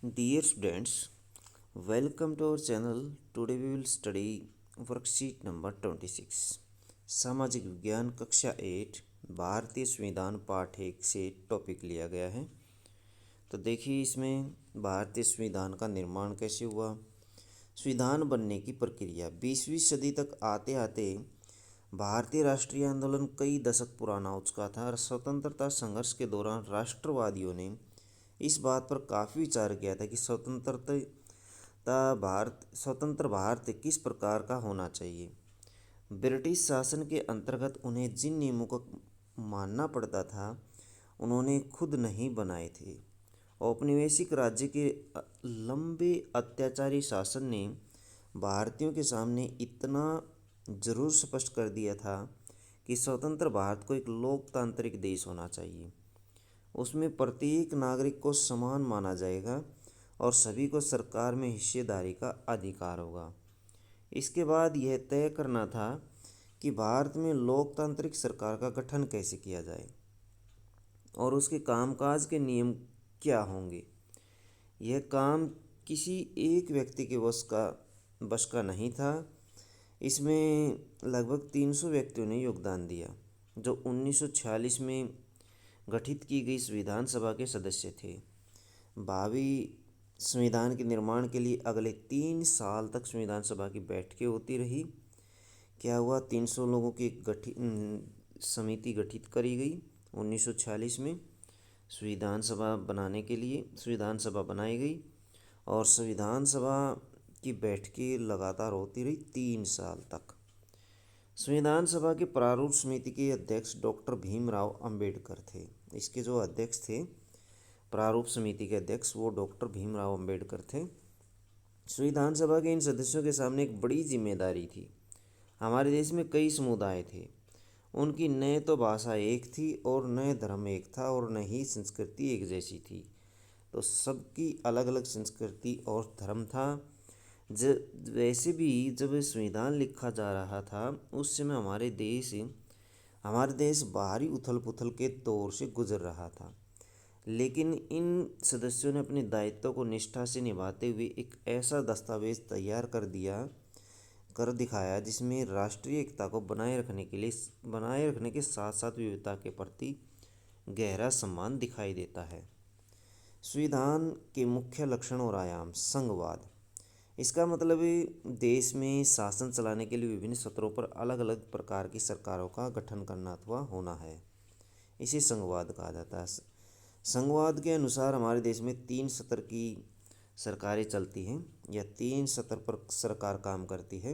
Dear students, welcome to our channel. Today we will study worksheet number 26. सामाजिक विज्ञान कक्षा 8 भारतीय संविधान पाठ 1 से टॉपिक लिया गया है। तो देखिए इसमें भारतीय संविधान का निर्माण कैसे हुआ, संविधान बनने की प्रक्रिया। 20वीं सदी तक आते आते भारतीय राष्ट्रीय आंदोलन कई दशक पुराना हो चुका था और स्वतंत्रता संघर्ष के दौरान राष्ट्रवादियों ने इस बात पर काफ़ी विचार किया था कि स्वतंत्र भारत किस प्रकार का होना चाहिए। ब्रिटिश शासन के अंतर्गत उन्हें जिन नियमों को मानना पड़ता था उन्होंने खुद नहीं बनाए थे। औपनिवेशिक राज्य के लंबे अत्याचारी शासन ने भारतीयों के सामने इतना जरूर स्पष्ट कर दिया था कि स्वतंत्र भारत को एक लोकतांत्रिक देश होना चाहिए। उसमें प्रत्येक नागरिक को समान माना जाएगा और सभी को सरकार में हिस्सेदारी का अधिकार होगा। इसके बाद यह तय करना था कि भारत में लोकतांत्रिक सरकार का गठन कैसे किया जाए और उसके कामकाज के नियम क्या होंगे। यह काम किसी एक व्यक्ति के बस का नहीं था। इसमें लगभग 300 व्यक्तियों ने योगदान दिया जो 1946 में गठित की गई संविधान सभा के सदस्य थे। भावी संविधान के निर्माण के लिए अगले 3 साल तक संविधान सभा की बैठकें होती रही। क्या हुआ, 300 लोगों की समिति गठित करी गई 1946 में संविधान सभा बनाने के लिए। संविधान सभा बनाई गई और संविधान सभा की बैठकें लगातार होती रही 3 साल तक। संविधान सभा के प्रारूप समिति के अध्यक्ष डॉक्टर भीमराव अंबेडकर थे। इसके जो अध्यक्ष थे, प्रारूप समिति के अध्यक्ष, वो डॉक्टर भीमराव अंबेडकर थे। संविधान सभा के इन सदस्यों के सामने एक बड़ी जिम्मेदारी थी। हमारे देश में कई समुदाय थे, उनकी न तो भाषा एक थी और न धर्म एक था और न ही संस्कृति एक जैसी थी। तो सबकी अलग अलग संस्कृति और धर्म था। वैसे भी जब संविधान लिखा जा रहा था उस समय हमारे देश बाहरी उथल पुथल के दौर से गुजर रहा था, लेकिन इन सदस्यों ने अपने दायित्व को निष्ठा से निभाते हुए एक ऐसा दस्तावेज तैयार कर दिखाया जिसमें राष्ट्रीय एकता को बनाए रखने के साथ साथ विविधता के प्रति गहरा सम्मान दिखाई देता है। संविधान के मुख्य लक्षण और आयाम। संघवाद, इसका मतलब देश में शासन चलाने के लिए विभिन्न स्तरों पर अलग अलग प्रकार की सरकारों का गठन करना अथवा होना है, इसे संघवाद कहा जाता है। संघवाद के अनुसार हमारे देश में 3 स्तर की सरकारें चलती हैं या 3 स्तर पर सरकार काम करती है।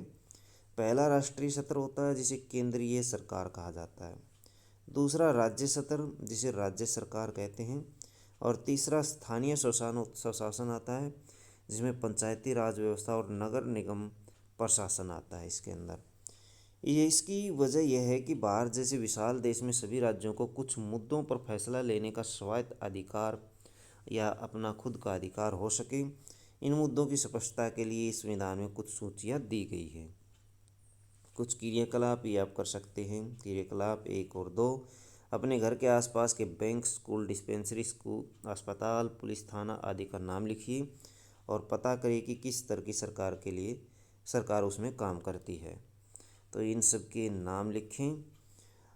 पहला राष्ट्रीय स्तर होता है जिसे केंद्रीय सरकार कहा जाता है। दूसरा राज्य स्तर जिसे राज्य सरकार कहते हैं और तीसरा स्थानीय स्वशासन आता है जिसमें पंचायती राज व्यवस्था और नगर निगम प्रशासन आता है। इसके अंदर इसकी वजह यह है कि भारत जैसे विशाल देश में सभी राज्यों को कुछ मुद्दों पर फैसला लेने का स्वायत्त अधिकार या अपना खुद का अधिकार हो सके। इन मुद्दों की स्पष्टता के लिए संविधान में कुछ सूचियाँ दी गई है। कुछ क्रियाकलाप ये आप कर सकते हैं। क्रियाकलाप 1 और 2, अपने घर के आसपास के बैंक, स्कूल, डिस्पेंसरी, स्कूल, अस्पताल, पुलिस थाना आदि का नाम लिखिए और पता करिए कि किस स्तर की सरकार उसमें काम करती है। तो इन सब के नाम लिखें।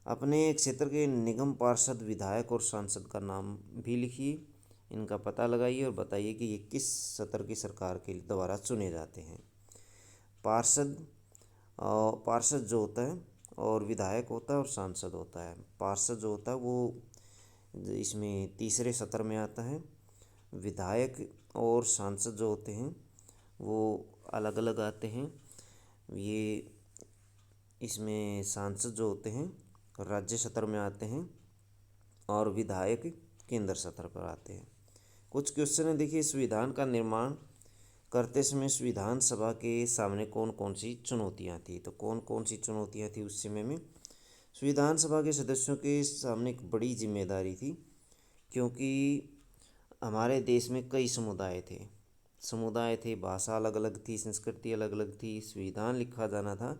अपने क्षेत्र के निगम पार्षद, विधायक और सांसद का नाम भी लिखिए। इनका पता लगाइए और बताइए कि ये किस स्तर की सरकार के द्वारा चुने जाते हैं। पार्षद जो होता है और विधायक होता है और सांसद होता है। पार्षद जो होता है वो इसमें तीसरे सत्र में आता है। विधायक और सांसद जो होते हैं वो अलग अलग आते हैं। ये इसमें सांसद जो होते हैं राज्य सत्र में आते हैं और विधायक केंद्र सत्र पर आते हैं। कुछ क्वेश्चन है, देखिए संविधान का निर्माण करते समय संविधान सभा के सामने कौन कौन सी चुनौतियाँ थी। तो कौन कौन सी चुनौतियाँ थी उस समय में। संविधान सभा के सदस्यों के सामने एक बड़ी जिम्मेदारी थी, क्योंकि हमारे देश में कई समुदाय थे, भाषा अलग अलग थी, संस्कृति अलग अलग थी। संविधान लिखा जाना था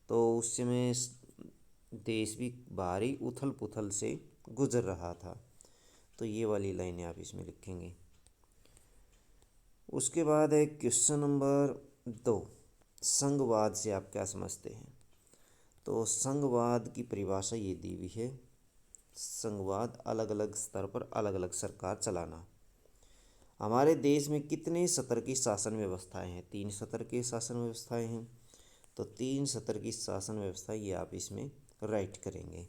तो उस समय देश भी भारी उथल पुथल से गुजर रहा था। तो ये वाली लाइनें आप इसमें लिखेंगे। उसके बाद है क्वेश्चन नंबर 2, संघवाद से आप क्या समझते हैं। तो संघवाद की परिभाषा ये दी हुई है, संघवाद अलग अलग स्तर पर अलग अलग सरकार चलाना। हमारे देश में कितने स्तर की शासन व्यवस्थाएं हैं, 3 स्तर की शासन व्यवस्थाएं हैं। तो 3 स्तर की शासन व्यवस्था ये आप इसमें राइट करेंगे।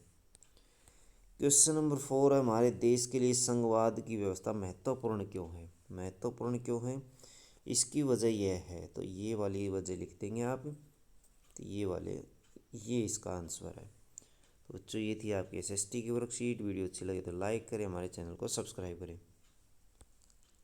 क्वेश्चन नंबर 4 है, हमारे देश के लिए संघवाद की व्यवस्था महत्वपूर्ण क्यों है। महत्वपूर्ण क्यों है, इसकी वजह यह है, तो ये वाली वजह लिख देंगे आप। तो ये इसका आंसर है। तो बच्चों ये थी आपकी एसएसटी की वर्कशीट। वीडियो अच्छी लगे तो लाइक करें, हमारे चैनल को सब्सक्राइब करें।